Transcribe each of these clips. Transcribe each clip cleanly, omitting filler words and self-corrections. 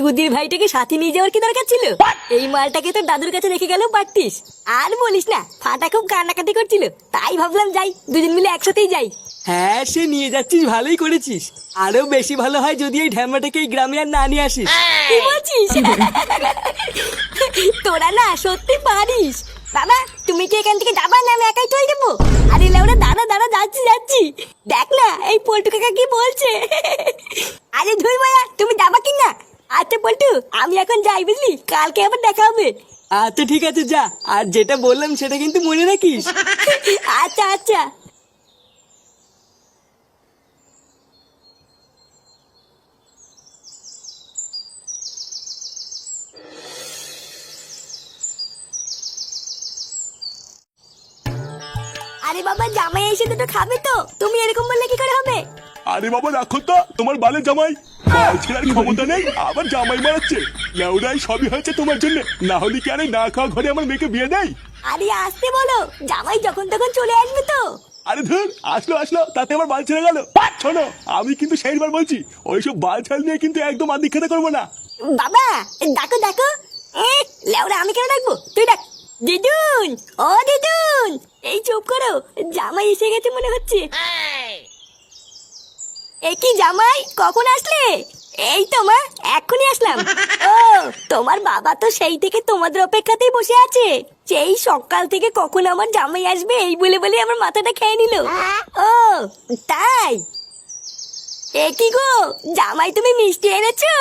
চুদির ভাইটাকে সাথে নিয়ে যাওয়ার কি দরকার ছিল? এই মালটাকে তো দাদুর কাছে রেখে গেলেও পারতিস। আর বলিস না, ফাটা খুব কান্নাকাটি করছিল, তাই ভাবলাম যাই, দুজন মিলে একসাথেই যাই। হ্যাঁ, সে নিয়ে যাচ্ছিস, ভালোই করেছিস। আরো বেশি ভালো হয় যদি এই ঢ্যামড়াটাকে এই গ্রামে আর না নিয়ে আসিস। কি বলছিস? তোরা না সত্যি পারিস। বাবা, তুমি কি এখান থেকে যাবা না আমি একাই চলে যাবো? আরে লেওরা, দাঁড়া দাঁড়া, যাচ্ছি যাচ্ছি। দেখ না এই পল্টু কাকা কি বলছে। আরে ধুই মায়া, তুমি যাবা কি না? আচ্ছা পল্টু, আমি এখন যাই, বুঝলি, কালকে আবার দেখা হবে। আচ্ছা ঠিক আছে, যা। আর যেটা বললাম সেটা কিন্তু মনে রাখিস। আচ্ছা আচ্ছা। আরে বাবা, জামাই এসে দুটো খাবে তো, তুমি এরকম বললে কি করে হবে? আরে বাবা রাখো তো, তোমার বালের জামাই বাল ছেড়ার ক্ষমতা নেই, আবার জামাই মারাচ্ছে। লেউরাই সবই হয়েছে তোমার জন্য, না হলে কি আরে না খাওয়া ঘরে আমার মেয়েকে বিয়ে দেয়? আরে আসতে বলো, জামাই যখন তখন চলে আসবে তো। আরে ধর, আসলো আসলো, তাতে আমার বাল ছেড়ে গেল। শোনো, আমি কিন্তু সেইবার বলছি, ওইসব বাল ছাল নিয়ে কিন্তু একদম আদিক্ষেতা করবো না। বাবা, ডাকো ডাকো। লেওরা, আমি কেন ডাকবো, তুই ডাক। দিদুন, ও দিদুন, এই চুপ করো, জামাই এসে গেছে মনে হচ্ছে। এ কি জামাই, কখন আসলে? এই তো মা, এক্ষুনি আসলাম। ও, তোমার বাবা তো সেই থেকে তোমাদের অপেক্ষাতেই বসে আছে। সেই সকাল থেকে কখন আমার জামাই আসবে এই বলে বলে আমার মাথাটা খেয়ে নিল। ও তাই? এ কি গো, জামাই তুমি মিষ্টি এনেছো?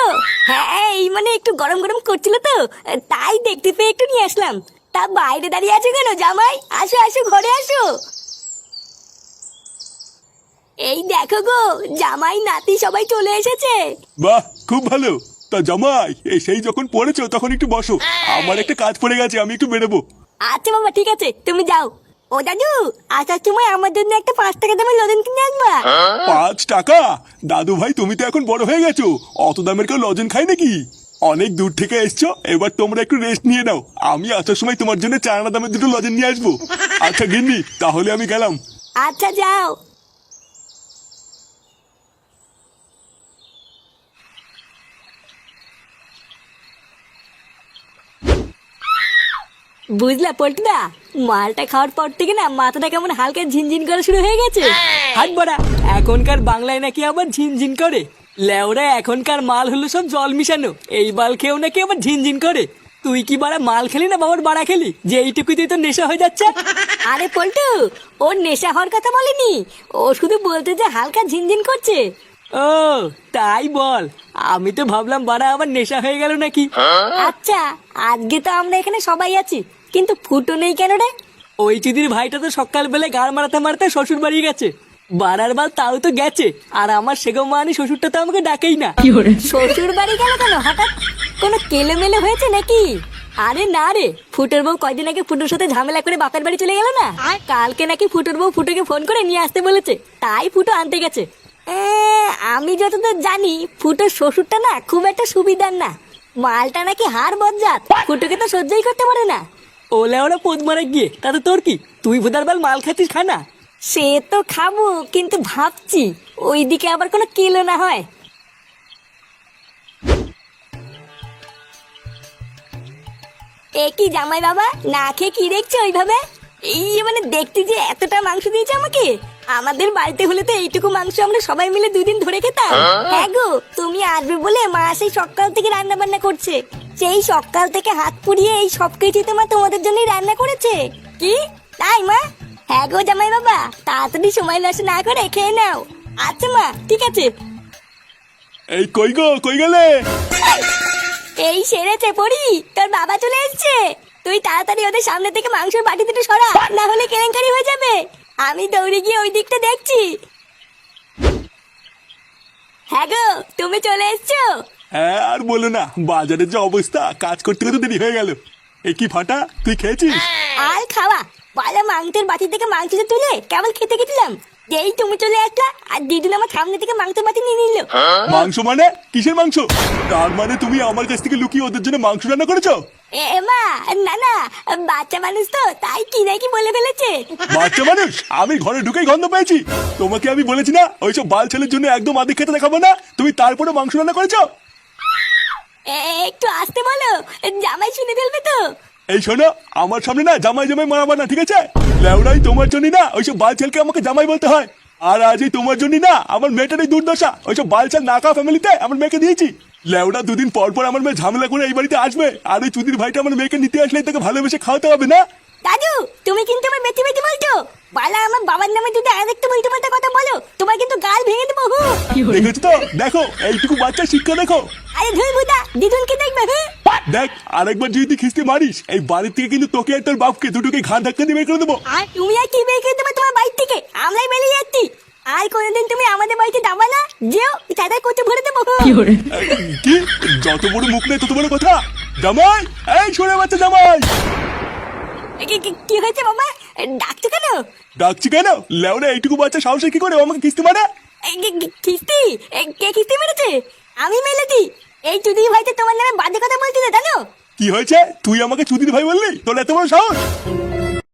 হ্যাঁ, এই মানে একটু গরম গরম করছিল তো, তাই দেখতে পেয়ে একটু নিয়ে আসলাম। তা বাইরে দাঁড়িয়ে আছো কেন জামাই? আসো আসো, ঘরে আসো। এই দেখো গো, জামাই নাতি সবাই চলে এসেছে। বাহ, খুব ভালো। তা জামাই, এই সেই যখন পড়েছো তখন একটু বসো, আমার একটা কাজ পড়ে গেছে, আমি একটু বেরোবো। আচ্ছা বাবা, ঠিক আছে, তুমি যাও। ও দাদু, আসার সময় আমার জন্য একটা 5 টাকা দামের লজেন কিনে আনবা। 5 টাকা? দাদু ভাই, তুমি তো এখন বড় হয়ে গেছো, অত দামের কেউ লজেন খায় নাকি? অনেক দূর থেকে এসছো, এবার তোমরা একটু রেস্ট নিয়ে নাও, আমি আসার সময় তোমার জন্য 4 আনা দামের দুটো লজেন নিয়ে আসবো। আচ্ছা গিন্নি, তাহলে আমি গেলাম। আচ্ছা যাও। বুঝলা পল্টুদা, মালটা খাওয়ার পর থেকে না মাথাটা কেমন হালকা ঝিনঝিন করা শুরু হয়ে গেছে। হাট বড়া, এখনকার বাংলায় নাকি আবার ঝিনঝিন করে? লেওরা, এখনকার মাল হলো সব জল মিশানো, এই বাল খেয়েও নাকি আবার ঝিনঝিন করে। তুই কি বাড়া মাল খেলি না বাবার বাড়া খেলি যে এইটুকুতেই তো নেশা হয়ে যাচ্ছে? আরে পল্টু, ওর নেশা হওয়ার কথা বলেনি, ও শুধু বলতে যে হালকা ঝিনঝিন করছে। ও তাই বল, আমি তো ভাবলাম বাড়া আবার নেশা হয়ে গেল নাকি। আচ্ছা, আজকে তো আমরা এখানে সবাই আছি, কিন্তু ফুটো নেই কেন রে? ওই চিদির ভাইটা তো সকালবেলা গাড় মারাতে মারাতে শ্বশুর বাড়ি গেছে। বাড়ার বাল তাও তো গেছে, আর আমার সেগো মানি শ্বশুরটা তো আমাকে ডাকেই না। শ্বশুর বাড়ি গেল কেন হঠাৎ? কোনো কেলেমেলে হয়েছে নাকি? আরে না রে, ফুটোর বউ কয়দিন আগে ফুটোর সাথে ঝামেলা করে বাপের বাড়ি চলে গেল না, কালকে নাকি ফুটোর বউ ফুটোকে ফোন করে নিয়ে আসতে বলেছে, তাই ফুটো আনতে গেছে। আমি যতদূর জানি ফুটোর শ্বশুরটা না খুব একটা সুবিধার না, মালটা নাকি হাড় বজ্জাত, ফুটোকে তো সহ্যই করতে পারে না। ওলে ওরা পোদ মারা গিয়ে তাতে তোর কি? তুই ভুদার বাল মাল খাচ্ছিস, খানা। সে তো খাবো, কিন্তু ভাবছি ওইদিকে আবার কোনো কিলো না হয়। এ কি জামাই বাবা, না খেয়ে কি দেখছো ওইভাবে? এই মানে দেখতে যে এতটা মাংস দিয়েছে আমাকে, আমাদের বাড়িতে হলে তো এইটুকু মাংস আমরা সবাই মিলে 2 দিন ধরে খেতাম। হ্যাঁ গো, তুমি আসবে বলে মা সেই সকাল থেকে রান্না বান্না করছে, সেই সকাল থেকে হাত পুড়িয়ে এই সব কিছুই তো মা তোমাদের জন্যই রান্না করেছে। কি তাই মা? হ্যাঁ গো জামাই বাবা, তাড়াতাড়ি সময় নষ্ট না করে খেয়ে নাও। আচ্ছা মা, ঠিক আছে। এই কই গো, কই গেলে? এই সেরেছে পড়ি, তোর বাবা চলে এসেছে। তুই তাড়াতাড়ি ওদের সামনে থেকে মাংসের বাটি দুটো সরা, না হলে কেলেঙ্কারি হয়ে যাবে। আমি দৌড়ে গিয়ে ওই দিকটা দেখছি। হ্যাঁ গো, তুমি চলে এসছো? হ্যাঁ, আর বলো না, বাজারের যে অবস্থা, কাজ করতে করতে দেরি হয়ে গেল। এ কি ফাটা, তুই খেয়েছিস? আর খাওয়া পালা, মাংসের বাটি থেকে মাংস তুলে কেবল খেতে গেছিলাম, যেই তুমি চলে আসলা আর দিদুন আমার সামনে থেকে মাংসের বাটি নিয়ে নিল। মাংস মানে? কিসের মাংস? তার মানে তুমি আমার কাছ থেকে লুকিয়ে ওদের জন্য মাংস রান্না করেছো? এ মা, না না, বাচ্চা মানুষ তো তাই কি নাকি বলে ফেলেছে। বাচ্চা মানুষ? আমি ঘরে ঢুকেই গন্ধ পেয়েছি। তোমাকে আমি বলেছি না ওইসব বাল ছেলের জন্য একদম আদিক্ষেতা দেখাবো না, তুমি তারপরে মাংস রান্না করেছো? একটু আসতে বলো, জামাই শুনে ফেলবে তো। এই শোনো, আমার সামনে না জামাই জামাই মারাবার না, ঠিক আছে? লেওড়াই তোমার জন্য না ওইসব বালছেলকে আমাকে জামাই বলতে হয়। আর আজ এই তোমার জন্য না আমার মেয়েটারই দুর্দশা, ওইসব বালছেল নাকা ফ্যামিলিতে আমার মেয়েকে দিয়েছি। লেওড়া দুদিন পর পর আমার মেয়ে ঝামেলা করে এই বাড়িতে আসবে, আর ওই চুদির ভাইটা আমার মেয়েকে নিতে আসলে তাকে ভালোবেসে খাওয়াতে হবে না? দাদু, তুমি কিন্তু আমার বেশি বেশি বলছো। বালা আমার বাবার নামে যদি আরেকটু বলতে পাল্টা কথা বলো, তোমার কিন্তু গাল ভেঙে দেবো। দেখেছো তো? দেখো এইটুকু বাচ্চা শিক্ষা দেখো। আরে ধুই বুদা, দিদুন কি দেখবে? দেখ, আরেকবার যদি তুই খিস্তি মারিস এই বাড়ি থেকে কিন্তু তোকে আর তোর বাপকে দুটোকে ঘান ধাক্কা দিয়ে বের করে দেবো। আর তুমি আর কি বের করে দেবে তোমার বাড়ি থেকে? আমরাই বেরিয়ে যাচ্ছি। আর কোনোদিন তুমি আমাদের বাড়িতে দাবা না, যেও দাদা কোটে ভরে দেবো। কি? যত বড় মুখ নেই তত বড় কথা। জামাই, এই শোনে বাচ্চা জামাই। কি হয়েছে বাবা, ডাকছো কেন? ডাকছি কেন? লেওরা এইটুকু বাচ্চা সাহসে কি করে ও আমাকে কিস্তি মারে? কিস্তি? কে কিস্তি মেরেছে? আমি মেরেছি। এই চুদি ভাইতে তোমার নামে বাজে কথা বলছিল জানো? কি হয়েছে? তুই আমাকে চুদির ভাই বললি? তোর এত বড় সাহস?